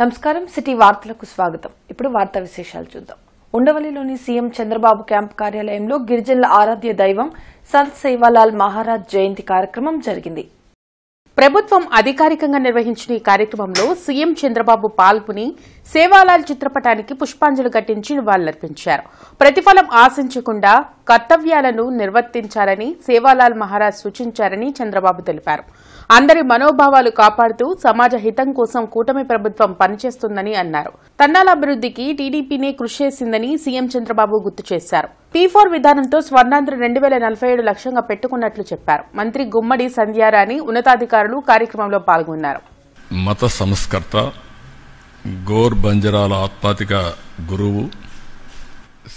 నమస్కారం సిటీ వార్తలకు స్వాగతం. ఇప్పుడు వార్తా విశేషాలు చూద్దాం. ఉండవల్లిలోని సీఎం చంద్రబాబు క్యాంప్ కార్యాలయంలో గిరిజనుల ఆరాధ్య దైవం సంత్ సేవాలాల్ మహారాజ్ జయంతి కార్యక్రమం జరిగింది. ప్రభుత్వం అధికారికంగా నిర్వహించిన ఈ కార్యక్రమంలో సీఎం చంద్రబాబు పాల్గొని సేవాలాల్ చిత్రపటానికి పుష్పాంజలి ఘటించి నివాళులర్పించారు. ప్రతిఫలం ఆశించకుండా కర్తవ్యాలను నిర్వర్తించాలని సేవాలాల్ మహారాజ్ సూచించారని చంద్రబాబు తెలిపారు. అందరి మనోభావాలు కాపాడుతూ సమాజ హితం కోసం కూటమి ప్రభుత్వం పనిచేస్తుందని అన్నారు. తన్నాల అభివృద్ధికి టీడీపీనే కృషి చేసిందని సీఎం చంద్రబాబు గుర్తు చేశారు. P4 విధానంతో స్వర్ణాంధ్ర 2047 లక్ష్యంగా పెట్టుకున్నట్లు చెప్పారు. మంత్రి గుమ్మడి సంధ్యారాణి ఉన్నతాధికారులు కార్యక్రమంలో పాల్గొన్నారు. మత సంస్కర్త గోర్ బంజరాల ఆత్మాతిక గురువు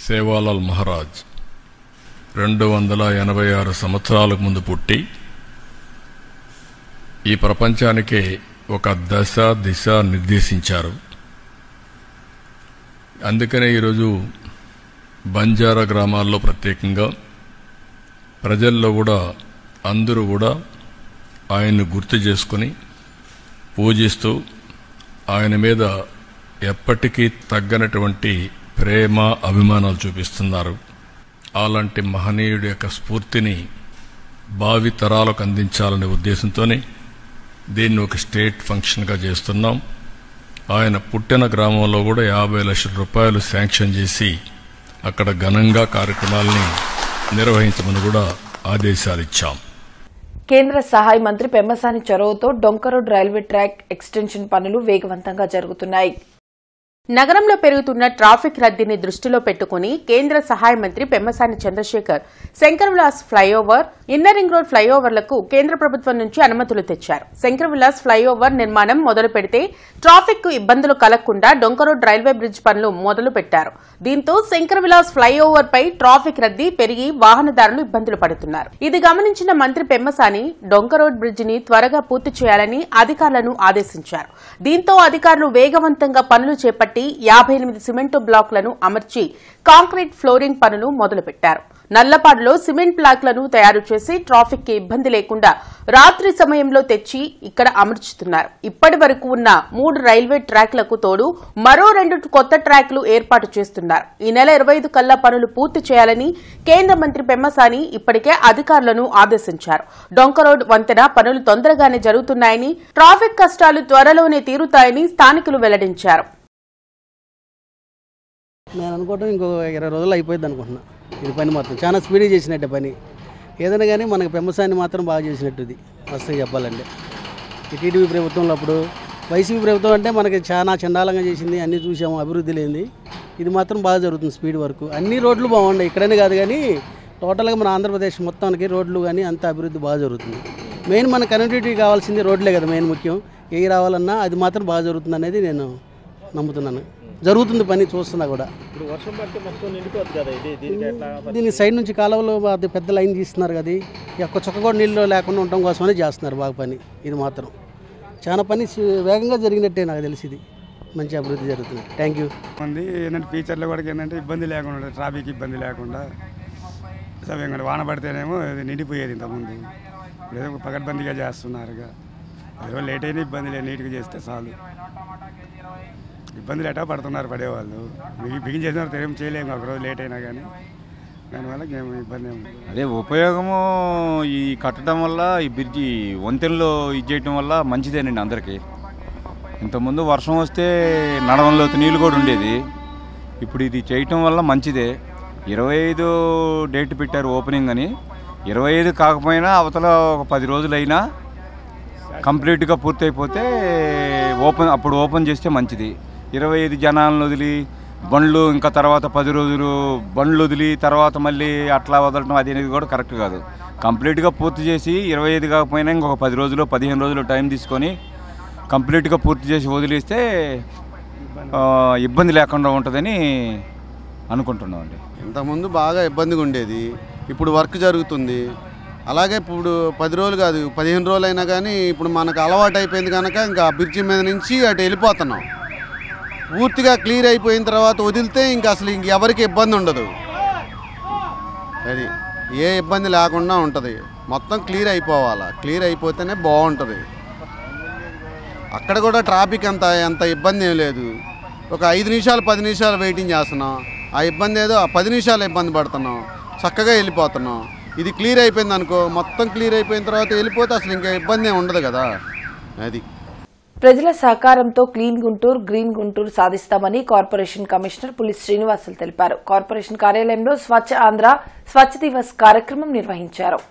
సేవాలాల్ మహారాజ్ 286 సంవత్సరాలకు ముందు పుట్టి ఈ ప్రపంచానికి ఒక దశ దిశ నిర్దేశించారు. అందుకనే ఈరోజు బంజారా గ్రామాల్లో ప్రత్యేకంగా ప్రజల్లో కూడా అందరూ కూడా ఆయన్ను గుర్తు చేసుకుని పూజిస్తూ ఆయన మీద ఎప్పటికీ తగ్గనటువంటి ప్రేమ అభిమానాలు చూపిస్తున్నారు. అలాంటి మహనీయుడి యొక్క స్ఫూర్తిని భావి తరాలకు అందించాలనే ఉద్దేశంతోనే దీన్ని ఒక స్టేట్ ఫంక్షన్గా చేస్తున్నాం. ఆయన పుట్టిన గ్రామంలో కూడా 50 లక్షల రూపాయలు శాంక్షన్ చేసి అక్కడ ఘనంగా కార్యక్రమాలని నిర్వహించమని కూడా ఆదేశాలిచ్చాం. కేంద్ర సహాయ మంత్రి పెమ్మసాని చొరవతో డొంక రోడ్ రైల్వే ట్రాక్ ఎక్స్టెన్షన్ పనులు వేగవంతంగా జరుగుతున్నాయి. నగరంలో పెరుగుతున్న ట్రాఫిక్ రద్దీని దృష్టిలో పెట్టుకుని కేంద్ర సహాయ మంత్రి Pemmasani Chandrasekhar Shankar Vilas flyover, inner ring road ఫ్లైఓవర్లకు కేంద్ర ప్రభుత్వం నుంచి అనుమతులు తెచ్చారు. శంకర్ విలాస్ ఫ్లైఓవర్ నిర్మాణం మొదలు పెడితే ట్రాఫిక్ కు ఇబ్బందులు కలగకుండా డొంక రోడ్ రైల్వే బ్రిడ్జ్ పనులు మొదలు పెట్టారు. దీంతో శంకర్ విలాస్ ఫ్లైఓవర్ పై ట్రాఫిక్ రద్దీ పెరిగి వాహనదారులు ఇబ్బందులు పడుతున్నారు. ఇది గమనించిన మంత్రి పెమ్మసాని డొంక రోడ్ బ్రిడ్జ్ ని త్వరగా పూర్తి చేయాలని అధికారులను ఆదేశించారు. దీంతో అధికారులు వేగవంతంగా పనులు చేపట్టి 58 సిమెంటు బ్లాకులను అమర్చి కాంక్రీట్ ఫ్లోరింగ్ పనులు మొదలుపెట్టారు. నల్లపాడులో సిమెంట్ బ్లాక్లను తయారు చేసి ట్రాఫిక్ కి ఇబ్బంది లేకుండా రాత్రి సమయంలో తెచ్చి ఇక్కడ అమర్చుతున్నారు. ఇప్పటి వరకు ఉన్న 3 రైల్వే ట్రాక్లకు తోడు మరో 2 కొత్త ట్రాక్లు ఏర్పాటు చేస్తున్నారు. ఈ నెల 25 కల్లా పనులు పూర్తి చేయాలని కేంద్ర మంత్రి పెమ్మసాని ఇప్పటికే అధికారులను ఆదేశించారు. డొంక రోడ్ వంతెన పనులు తొందరగానే జరుగుతున్నాయని, ట్రాఫిక్ కష్టాలు త్వరలోనే తీరుతాయని స్థానికులు వెల్లడించారు. నేను అనుకోవటం ఇంకో 20 రోజులు అయిపోయింది అనుకుంటున్నా. ఇది పని మాత్రం చాలా స్పీడ్గా చేసినట్టే పని. ఏదైనా కానీ మనకు పెమ్మసాని మాత్రం బాగా చేసినట్టు ఇది వస్తాయి చెప్పాలంటే. ఈ టీడీపీ ప్రభుత్వంలో అప్పుడు వైసీపీ ప్రభుత్వం అంటే మనకి చాలా చండాలంగా చేసింది, అన్నీ చూసాము, అభివృద్ధి లేనిది. ఇది మాత్రం బాగా జరుగుతుంది స్పీడ్ వరకు. అన్ని రోడ్లు బాగున్నాయి, ఇక్కడనే కాదు కానీ టోటల్గా మన ఆంధ్రప్రదేశ్ మొత్తానికి రోడ్లు కానీ అంత అభివృద్ధి బాగా జరుగుతుంది. మెయిన్ మన కనెక్టివిటీ కావాల్సింది రోడ్లే కదా మెయిన్ ముఖ్యం. ఏ రావాలన్నా అది మాత్రం బాగా జరుగుతుంది అనేది నేను నమ్ముతున్నాను. జరుగుతుంది పని చూస్తున్నా కూడా. దీని సైడ్ నుంచి కాలువలో అది పెద్ద లైన్ తీస్తున్నారు కదా, ఒక్క చుక్క కూడా నీళ్ళు లేకుండా ఉండడం కోసమనే చేస్తున్నారు బాగా పని. ఇది మాత్రం చాలా పని వేగంగా జరిగినట్టే నాకు తెలిసింది. మంచి అభివృద్ధి జరుగుతుంది. Thank you. ఏంటంటే ఫ్యూచర్లో కూడా ఏంటంటే ఇబ్బంది లేకుండా, ట్రాఫిక్ ఇబ్బంది లేకుండా సమయంగా వాన పడితేనేమో నిండిపోయేది ఇంతకుముందు. ఇప్పుడు ఏదో పకడ్బందీగా చేస్తున్నారుగా. ఏదో లేట్ అయినా ఇబ్బంది లేదు, నీట్గా చేస్తే చాలు. ఇబ్బందులు ఎటా పడుతున్నారు పడేవాళ్ళు. బిగిన్ చేసిన తర్వాత ఏం చేయలేము ఒకరోజు లేట్ అయినా కానీ. దానివల్ల ఏం ఇబ్బంది ఏమి అదే ఉపయోగము ఈ కట్టడం వల్ల, ఈ బ్రిడ్జి వంతెనలో ఇది చేయటం వల్ల మంచిదేనండి అందరికీ. ఇంతకుముందు వర్షం వస్తే నడవంలోకి నీళ్ళు కూడా ఉండేది. ఇప్పుడు ఇది చేయటం వల్ల మంచిదే. 25 డేట్ పెట్టారు ఓపెనింగ్ అని. 25 కాకపోయినా అవతల ఒక 10 రోజులైనా కంప్లీట్గా పూర్తయిపోతే అప్పుడు ఓపెన్ చేస్తే మంచిది. 25 జనాలను వదిలి బండ్లు, ఇంకా తర్వాత 10 రోజులు బండ్లు వదిలి తర్వాత మళ్ళీ అట్లా వదలటం అది అనేది కూడా కరెక్ట్ కాదు. కంప్లీట్గా పూర్తి చేసి 25 కాకపోయినా ఇంకొక 10 రోజులు 15 రోజులు టైం తీసుకొని కంప్లీట్గా పూర్తి చేసి వదిలేస్తే ఇబ్బంది లేకుండా ఉంటుందని అనుకుంటున్నామండి. ఇంతకుముందు బాగా ఇబ్బందిగా ఉండేది, ఇప్పుడు వర్క్ జరుగుతుంది. అలాగే ఇప్పుడు 10 రోజులు కాదు 15 రోజులు అయినా కానీ ఇప్పుడు మనకు అలవాటు అయిపోయింది కనుక ఇంకా బ్రిడ్జి మీద నుంచి అటు వెళ్ళిపోతున్నాం. పూర్తిగా క్లియర్ అయిపోయిన తర్వాత వదిలితే ఇంకా అసలు ఎవరికి ఇబ్బంది ఉండదు. అది ఏ ఇబ్బంది లేకుండా ఉంటుంది. మొత్తం క్లియర్ అయిపోవాలా, క్లియర్ అయిపోతేనే బాగుంటుంది. అక్కడ కూడా ట్రాఫిక్ ఎంత ఇబ్బంది ఏం లేదు. ఒక 5 నిమిషాలు 10 నిమిషాలు వెయిటింగ్ చేస్తున్నాం. ఆ ఇబ్బంది ఏదో 10 నిమిషాలు ఇబ్బంది పడుతున్నాం, చక్కగా వెళ్ళిపోతున్నాం. ఇది క్లియర్ అయిపోయింది అనుకో, మొత్తం క్లియర్ అయిపోయిన తర్వాత వెళ్ళిపోతే అసలు ఇంకా ఇబ్బంది ఏమి ఉండదు కదా. అది ప్రజల సహకారంతో క్లీన్ గుంటూరు గ్రీన్ గుంటూరు సాధిస్తామని కార్పొరేషన్ కమిషనర్ పులి శ్రీనివాసులు తెలిపారు. కార్పొరేషన్ కార్యాలయంలో స్వచ్ఛ ఆంధ్ర స్వచ్ఛ దివస్ కార్యక్రమం నిర్వహించారు.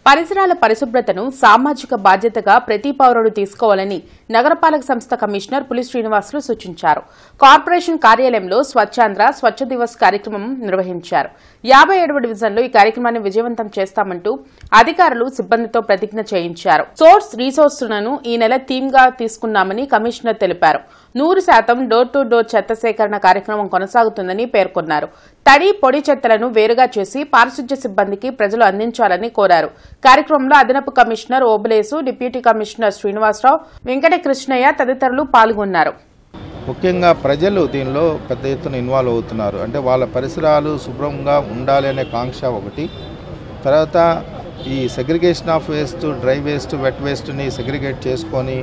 పరిసరాల పరిశుభ్రతను సామాజిక బాధ్యతగా ప్రతి పౌరుడు తీసుకోవాలని నగరపాలక సంస్థ కమిషనర్ పులి శ్రీనివాసులు సూచించారు. కార్పొరేషన్ కార్యాలయంలో స్వచ్ఛాంధ్ర స్వచ్ఛ దివస్ కార్యక్రమం నిర్వహించారు. 57వ డివిజన్లో ఈ కార్యక్రమాన్ని విజయవంతం చేస్తామంటూ అధికారులు సిబ్బందితో ప్రతిజ్ఞ చేయించారు. సోర్స్ రీసోర్సులను ఈ నెల థీమ్ గా తీసుకున్నామని కమిషనర్ తెలిపారు. 100% డోర్ టు డోర్ చెత్త సేకరణ కార్యక్రమం కొనసాగుతుందని పేర్కొన్నారు. తడి పొడి చెత్తలను వేరుగా చేసి పారిశుధ్య సిబ్బందికి ప్రజలు అందించాలని కోరారు. కార్యక్రమంలో అదనపు commissioner Obulesu, deputy commissioner Srinivasarao, Venkata Krishnaiah తదితరులు పాల్గొన్నారు. ముఖ్యంగా ప్రజలు దీనిలో పెద్ద ఎత్తున ఇన్వాల్వ్ అవుతున్నారు. అంటే వాళ్ళ పరిసరాలు శుభ్రంగా ఉండాలి అనే కాంక్ష ఒకటి. తర్వాత ఈ segregation of waste, dry waste, wet వేస్ట్ని సెగ్రిగేట్ చేసుకొని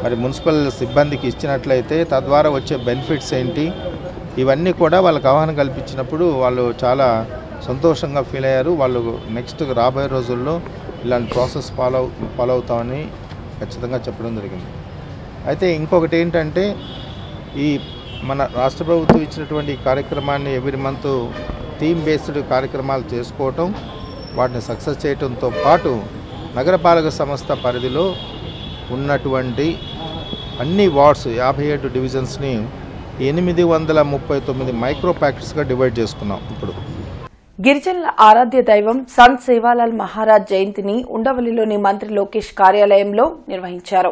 మరి మున్సిపల్ సిబ్బందికి ఇచ్చినట్లయితే తద్వారా వచ్చే బెనిఫిట్స్ ఏంటి, ఇవన్నీ కూడా వాళ్ళకి అవగాహన కల్పించినప్పుడు వాళ్ళు చాలా సంతోషంగా ఫీల్ అయ్యారు. వాళ్ళు నెక్స్ట్ రాబోయే రోజుల్లో ఇలాంటి ప్రాసెస్ ఫాలో అవుతామని ఖచ్చితంగా చెప్పడం జరిగింది. అయితే ఇంకొకటి ఏంటంటే ఈ మన రాష్ట్ర ప్రభుత్వం ఇచ్చినటువంటి కార్యక్రమాన్ని ఎవ్రీ మంత్ థీమ్ బేస్డ్ కార్యక్రమాలు చేసుకోవటం, వాటిని సక్సెస్ చేయడంతో పాటు నగరపాలక సంస్థ పరిధిలో ఉన్నటువంటి అన్ని వార్డ్స్ 57 డివిజన్స్ని 839 మైక్రో ప్యాకెట్స్గా డివైడ్ చేసుకున్నాం. ఇప్పుడు గిరిజనుల ఆరాధ్య దైవం సంత్ సేవాలాల్ మహారాజ్ జయంతిని ఉండవల్లిలోని మంత్రి లోకేష్ కార్యాలయంలో నిర్వహించారు.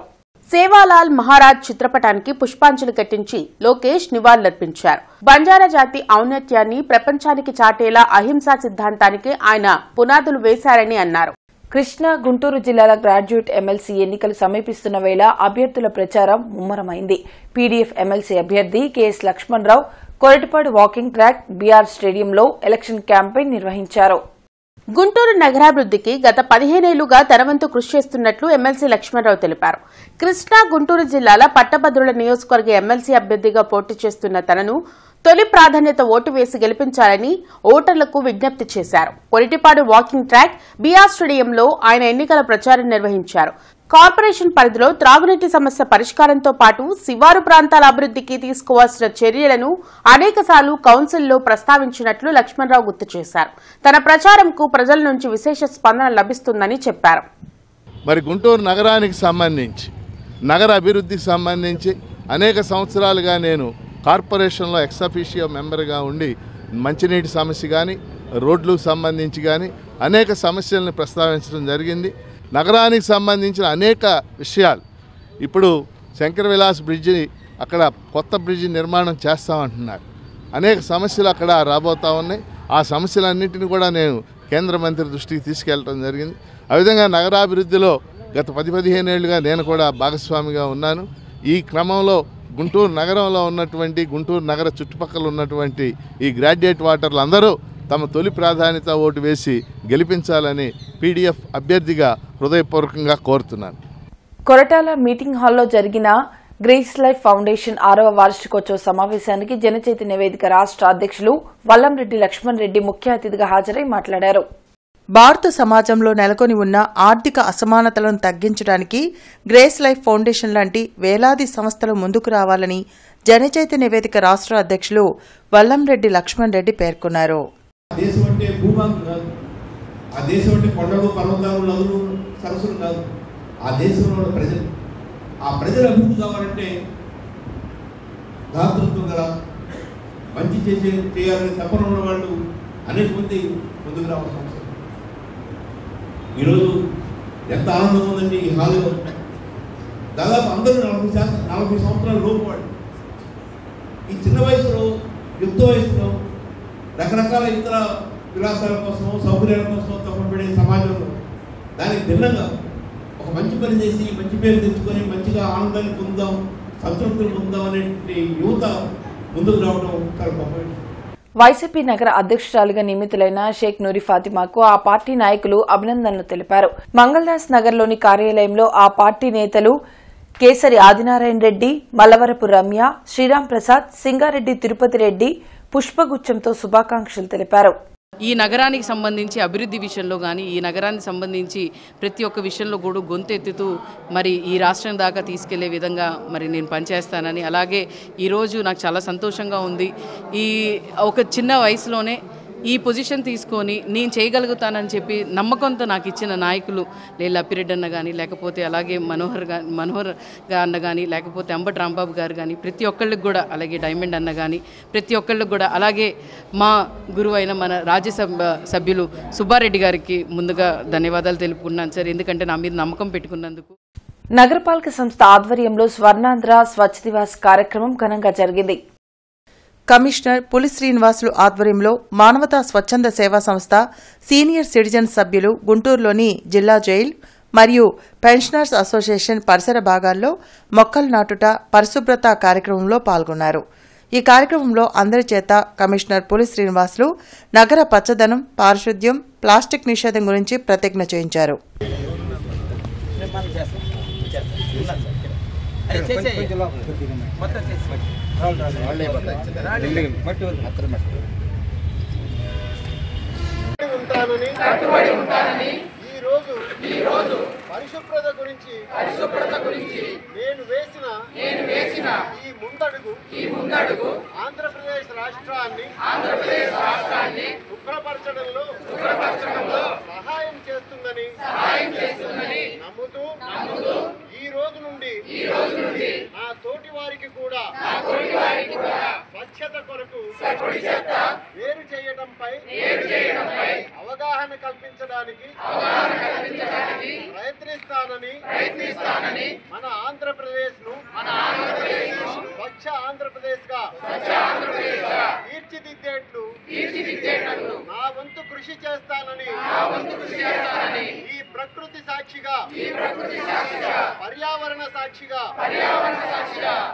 సేవాలాల్ మహారాజ్ చిత్రపటానికి పుష్పాంజలి ఘటించి లోకేష్ నివాళులర్పించారు. బంజారా జాతి ఔన్నత్యాన్ని ప్రపంచానికి చాటేలా అహింసా సిద్ధాంతానికి ఆయన పునాదులు వేశారని అన్నారు. కృష్ణా, గుంటూరు జిల్లాల గ్రాడ్యుయేట్ ఎమ్మెల్సీ ఎన్నికలు సమీపిస్తున్న వేళ అభ్యర్థుల ప్రచారం ముమ్మరమైంది. పీడీఎఫ్ ఎమ్మెల్సీ అభ్యర్థి KS Lakshmanarao Koratipadu walking track, BR స్టేడియంలో ఎలక్షన్ క్యాంపెయిన్ నిర్వహించారు. గుంటూరు నగరాభివృద్ధికి గత 15 ఏళ్లుగా తనవంతు కృషి చేస్తున్నట్లు ఎమ్మెల్సీ లక్ష్మణరావు తెలిపారు. కృష్ణా, గుంటూరు జిల్లాల పట్టభద్రుల నియోజకవర్గ ఎమ్మెల్సీ అభ్యర్థిగా పోటీ చేస్తున్న తనను తొలి ప్రాధాన్యత ఓటు వేసి గెలిపించాలని ఓటర్లకు విజ్ఞప్తి చేశారు. కొరిటిపాడు వాకింగ్ ట్రాక్, బీఆర్ స్టేడియంలో ఆయన ఎన్నికల ప్రచారం నిర్వహించారు. కార్పొరేషన్ పరిధిలో త్రాగునీటి సమస్య పరిష్కారంతో పాటు శివారు ప్రాంతాల అభివృద్ధికి తీసుకోవాల్సిన చర్యలను అనేకసార్లు కౌన్సిల్లో ప్రస్తావించినట్లు లక్ష్మణరావు గుర్తు చేశారు. తన ప్రచారంకు ప్రజల నుంచి విశేష స్పందన లభిస్తుందని చెప్పారు. మరి గుంటూరు నగరానికి సంబంధించి, నగర అభివృద్ధికి సంబంధించి అనేక సంవత్సరాలుగా నేను కార్పొరేషన్లో ఎక్స్-అఫీషియో మెంబర్గా ఉండి మంచినీటి సమస్య కానీ, రోడ్లకు సంబంధించి కానీ అనేక సమస్యలను ప్రస్తావించడం జరిగింది. నగరానికి సంబంధించిన అనేక విషయాలు, ఇప్పుడు శంకర విలాస్ బ్రిడ్జి, అక్కడ కొత్త బ్రిడ్జి నిర్మాణం చేస్తామంటున్నారు. అనేక సమస్యలు అక్కడ రాబోతూ ఉన్నాయి. ఆ సమస్యలన్నింటినీ కూడా నేను కేంద్ర మంత్రి దృష్టికి తీసుకెళ్ళడం జరిగింది. ఆ విధంగా నగరాభివృద్ధిలో గత 10-15 ఏళ్లుగా నేను కూడా భాగస్వామిగా ఉన్నాను. ఈ క్రమంలో గుంటూరు నగరంలో ఉన్నటువంటి, గుంటూరు నగర చుట్టుపక్కల ఉన్నటువంటి ఈ గ్రాడ్యుయేట్ వాటర్లు అందరూ తమ తొలి ప్రాధాన్యత ఓటు వేసి గెలిపించాలని పీడీఎఫ్ అభ్యర్థిగా హృదయపూర్వకంగా కోరుతున్నాను. కొరటాల మీటింగ్ హాల్లో జరిగిన గ్రేస్ లైఫ్ ఫౌండేషన్ 6వ వార్షికోత్సవ సమావేశానికి జనచైతన్య వేదిక రాష్ట్ర అధ్యక్షులు వల్లంరెడ్డి లక్ష్మణ్ రెడ్డి ముఖ్య అతిథిగా హాజరై మాట్లాడారు. భారత సమాజంలో నెలకొని ఉన్న ఆర్థిక అసమానతలను తగ్గించడానికి గ్రేస్ లైఫ్ ఫౌండేషన్ లాంటి వేలాది సంస్థలు ముందుకు రావాలని జనచైతన్య వేదిక రాష్ట్ర అధ్యక్షులు వల్లంరెడ్డి లక్ష్మణ్ రెడ్డి పేర్కొన్నారు. దేశం అంటే భూభాగం కాదు, ఆ దేశం అంటే కొండలు, పర్వతాలు, నదులు, సరస్సులు కాదు. ఆ దేశంలో ప్రజలు, ఆ ప్రజలు అభివృద్ధి కావాలంటే దాతృత్వం గల మంచి చేయాలని తపన ఉన్న వాళ్ళు అనేక మంది ముందుకు రావాల్సిన అవసరం. ఈరోజు ఎంత ఆనందం ఉందండి ఈ హాల్లో. దాదాపు అందరూ 40 సంవత్సరాల లోపు వాళ్ళు. ఈ చిన్న వయసులో, యుక్త వయసులో రకరకాల ఇతర విలాసాల కోసం, సౌకర్యాల కోసం తప్పబడే సమాజంలో దానికి భిన్నంగా ఒక మంచి పని చేసి మంచి పేరు తెచ్చుకొని మంచిగా ఆనందాన్ని పొందాం, సంతృప్తిని పొందాం అనే యువత ముందుకు రావడం చాలా గొప్ప. వైసీపీ నగర అధ్యక్షురాలుగా నియమితులైన షేక్ నూరి ఫాతిమాకు ఆ పార్టీ నాయకులు అభినందనలు తెలిపారు. మంగళదాస్ నగర్లోని కార్యాలయంలో ఆ పార్టీ నేతలు కేసరి ఆదినారాయణ రెడ్డి, మల్లవరపు రమ్య, శ్రీరామ్ ప్రసాద్, సింగారెడ్డి తిరుపతి రెడ్డి పుష్పగుచ్చంతో శుభాకాంక్షలు తెలిపారు. ఈ నగరానికి సంబంధించి అభివృద్ధి విషయంలో కానీ ఈ నగరానికి సంబంధించి ప్రతి ఒక్క విషయంలో కూడా గొంతెత్తుతూ మరి ఈ రాష్ట్రం దాకా తీసుకెళ్లే విధంగా మరి నేను పనిచేస్తానని, అలాగే ఈరోజు నాకు చాలా సంతోషంగా ఉంది. ఈ ఒక చిన్న వయసులోనే ఈ పొజిషన్ తీసుకొని నేను చేయగలుగుతానని చెప్పి నమ్మకంతో నాకు ఇచ్చిన నాయకులు లేదా అప్పిరెడ్డి అన్న కానీ, లేకపోతే అలాగే మనోహర్ అన్న కానీ, లేకపోతే అంబటి రాంబాబు గారు కానీ, ప్రతి ఒక్కళ్ళకి కూడా, అలాగే డైమండ్ అన్న కానీ, ప్రతి ఒక్కళ్ళకి కూడా, అలాగే మా గురువు అయిన మన రాజ్యసభ సభ్యులు సుబ్బారెడ్డి గారికి ముందుగా ధన్యవాదాలు తెలుపుకున్నాను సార్, ఎందుకంటే నా మీద నమ్మకం పెట్టుకున్నందుకు. నగరపాలక సంస్థ ఆధ్వర్యంలో స్వర్ణాంధ్ర స్వచ్ఛ దివాస్ కార్యక్రమం ఘనంగా జరిగింది. కమిషనర్ పులి శ్రీనివాసులు ఆధ్వర్యంలో మానవతా స్వచ్ఛంద సేవా సంస్థ సీనియర్ సిటిజన్ సభ్యులు గుంటూరులోని జిల్లా జైల్ మరియు పెన్షనర్స్ అసోసియేషన్ పరిసర భాగాల్లో మొక్కలు నాటుట, పరిశుభ్రత కార్యక్రమంలో పాల్గొన్నారు. ఈ కార్యక్రమంలో అందరి చేత కమిషనర్ పులి శ్రీనివాసులు నగర పచ్చదనం, పారిశుద్ధ్యం, ప్లాస్టిక్ నిషేధం గురించి ప్రతిజ్ఞ చేయించారు. పరిశుభ్రత గురించి నేను వేసిన ఈ ముందడుగు ఆంధ్రప్రదేశ్ రాష్ట్రాన్ని శుభ్రపరచడంలో సహాయం చేస్తుందని నమ్ముతూ ఈ రోజు నుండి నా తోటి వారికి కూడా స్వచ్ఛత కొరకు వేరు చేయడంపై అవగాహన కల్పించడానికి ప్రయత్నిస్తానని మన ఆంధ్రప్రదేశ్ ను స్వచ్ఛ ఆంధ్రప్రదేశ్ గా తీర్చిదిద్దేట్లు నా వంతు కృషి చేస్తానని ఈ ప్రకృతి సాక్షిగా పర్యావరణ సాక్షిగా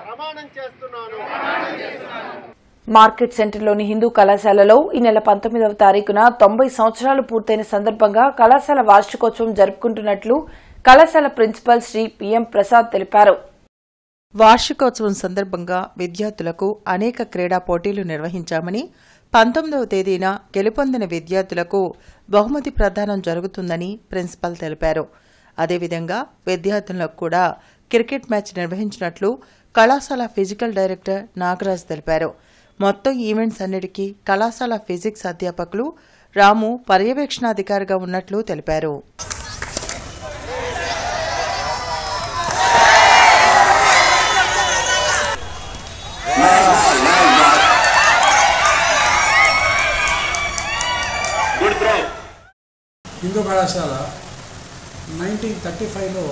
ప్రమాణం చేస్తున్నాను. మార్కెట్ సెంటర్లోని హిందూ కళాశాలలో ఈ నెల 19వ తారీఖున 90 సంవత్సరాలు పూర్తయిన సందర్భంగా కళాశాల వార్షికోత్సవం జరుపుకుంటున్నట్లు కళాశాల ప్రిన్సిపల్ శ్రీ పిఎం ప్రసాద్ తెలిపారు. వార్షికోత్సవం సందర్భంగా విద్యార్థులకు అనేక క్రీడా పోటీలు నిర్వహించామని, 19వ తేదీన గెలుపొందిన విద్యార్థులకు బహుమతి ప్రదానం జరుగుతుందని ప్రిన్సిపల్ తెలిపారు. అదేవిధంగా విద్యార్థులకు కూడా క్రికెట్ మ్యాచ్ నిర్వహించినట్లు కళాశాల ఫిజికల్ డైరెక్టర్ నాగరాజ్ తెలిపారు. మొత్తం ఈవెంట్స్ అన్నిటికీ కళాశాల ఫిజిక్స్ అధ్యాపకులు రాము పర్యవేక్షణాధికారిగా ఉన్నట్లు తెలిపారు. హిందూ కళాశాల 1935లో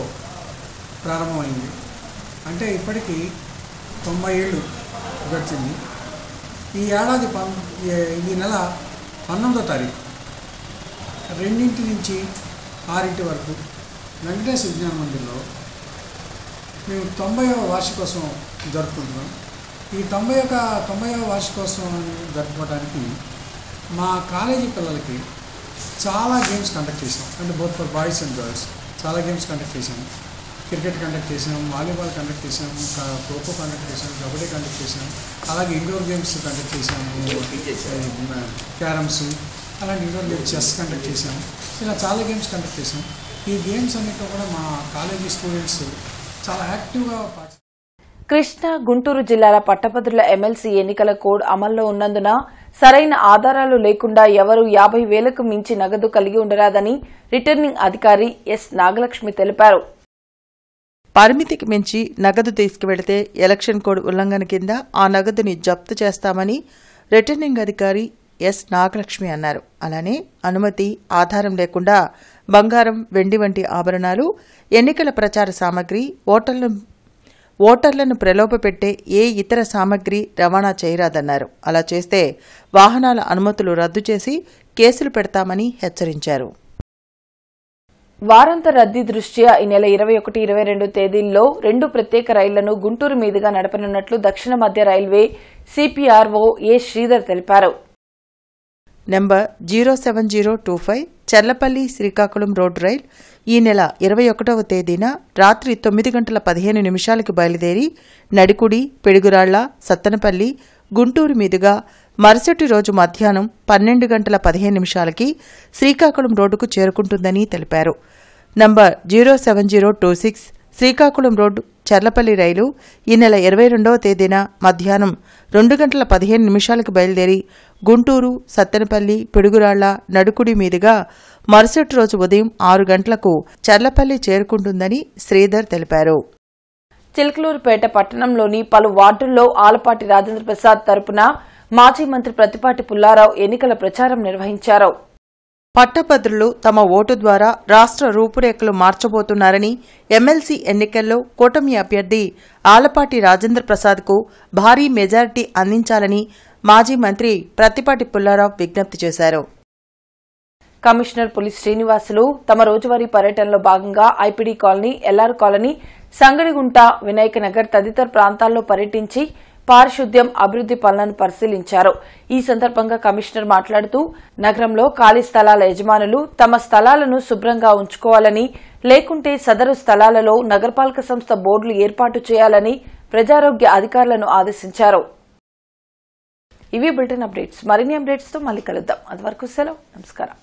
ప్రారంభమైంది. అంటే ఇప్పటికీ 90 ఏళ్ళు గడిచింది. ఈ ఏడాది ఈ నెల 19వ తారీఖు 2 నుంచి 6 వరకు వెంకటేశ్ విజ్ఞాన మందిర్లో మేము 90వ వార్షికోత్సవం జరుపుకుంటున్నాం. ఈ 90వ వార్షికోత్సవాన్ని జరుపుకోవడానికి మా కాలేజీ పిల్లలకి చాలా గేమ్స్ కండక్ట్ చేసాం. అంటే both for boys and girls చాలా గేమ్స్ కండక్ట్ చేసాం. క్రికెట్ కండక్ట్ చేసాం, వాలీబాల్ కండక్ట్ చేసాం, ఖోఖో కండక్ట్ చేసాం, కబడ్డీ కండక్ట్ చేసాం, అలాగే ఇండోర్ గేమ్స్ కండక్ట్ చేసాము, క్యారమ్స్, అలాంటి ఇండోర్ గేమ్స్, చెస్ కండక్ట్ చేసాం. ఇలా చాలా గేమ్స్ కండక్ట్ చేసాం. ఈ గేమ్స్ అన్నింటిలో కూడా మా కాలేజీ స్టూడెంట్స్ చాలా యాక్టివ్గా పార్టిసిపేట్. కృష్ణా, గుంటూరు జిల్లాల పట్టభద్రుల ఎమ్మెల్సీ ఎన్నికల కోడ్ అమల్లో ఉన్నందున సరైన ఆధారాలు లేకుండా ఎవరూ 50,000కు మించి నగదు కలిగి ఉండరాదని రిటర్నింగ్ అధికారి ఎస్ నాగలక్ష్మి తెలిపారు. పరిమితికి మించి నగదు తీసుకువెళితే ఎలక్షన్ కోడ్ ఉల్లంఘన కింద ఆ నగదుని జప్తు చేస్తామని రిటర్నింగ్ అధికారి ఎస్ నాగలక్ష్మి అన్నారు. అలానే అనుమతి, ఆధారం లేకుండా బంగారం, వెండి వంటి ఆభరణాలు, ఎన్నికల ప్రచార సామగ్రి, ఓటర్లను ప్రలోభపెట్టే ఏ ఇతర సామగ్రి రవాణా చేయరాదన్నారు. అలా చేస్తే వాహనాల అనుమతులు రద్దు చేసి కేసులు పెడతామని హెచ్చరించారు. వారాంత రద్దీ దృష్ట్యా ఈ నెల 21, 22 తేదీల్లో 2 ప్రత్యేక రైళ్లను గుంటూరు మీదుగా నడపనున్నట్లు దక్షిణ మధ్య రైల్వే సిపిఆర్ఓ ఏ శ్రీధర్ తెలిపారు. Number 07025 Cherlapalli Srikakulam road rail ఈ నెల 21వ తేదీన రాత్రి 9:15 బయలుదేరి నడికుడి, పిడుగురాళ్ల, సత్తెనపల్లి, గుంటూరు మీదుగా మరుసటి రోజు మధ్యాహ్నం 12:15 శ్రీకాకుళం రోడ్డుకు చేరుకుంటుందని తెలిపారు. నంబర్ 07026 శ్రీకాకుళం రోడ్డు చర్లపల్లి రైలు ఈ నెల 22వ తేదీన మధ్యాహ్నం 2:15 బయలుదేరి గుంటూరు, సత్తెనపల్లి, పిడుగురాళ్ల, నడుకుడి మీదుగా మరుసటి రోజు ఉదయం 6 గంటలకు చర్లపల్లి చేరుకుంటుందని శ్రీధర్ తెలిపారు. చిలకలూరుపేట పట్టణంలోని పలు వార్డుల్లో ఆలపాటి రాజేంద్ర ప్రసాద్ తరపున మాజీ మంత్రి ప్రత్తిపాటి పుల్లారావు ఎన్నికల ప్రచారం నిర్వహించారు. పట్టభద్రులు తమ ఓటు ద్వారా రాష్ట్ర రూపురేఖలు మార్చబోతున్నారని, ఎమ్మెల్సీ ఎన్నికల్లో కూటమి అభ్యర్థి ఆలపాటి రాజేంద్ర ప్రసాద్కు భారీ మెజారిటీ అందించాలని మాజీ మంత్రి ప్రత్తిపాటి పుల్లారావు విజ్ఞప్తి చేశారు. కమిషనర్ పులి శ్రీనివాసులు తమ రోజువారీ పర్యటనలో భాగంగా IPD colony, LR colony, Sangadigunta, Vinayaka Nagar తదితర ప్రాంతాల్లో పర్యటించి పారిశుద్ధ్యం, అభివృద్ది పనులను పరిశీలించారు. ఈ సందర్భంగా కమిషనర్ మాట్లాడుతూ నగరంలో ఖాళీ స్థలాల యజమానులు తమ స్థలాలను శుభ్రంగా ఉంచుకోవాలని, లేకుంటే సదరు స్థలాలలో నగరపాలక సంస్థ బోర్డులు ఏర్పాటు చేయాలని ప్రజారోగ్య అధికారులను ఆదేశించారు. ఇవి బులెటిన్ అప్డేట్స్. మరిన్ని అప్డేట్స్ తో మళ్ళీ కలుద్దాం. అంతవరకు సెలవు. నమస్కారం.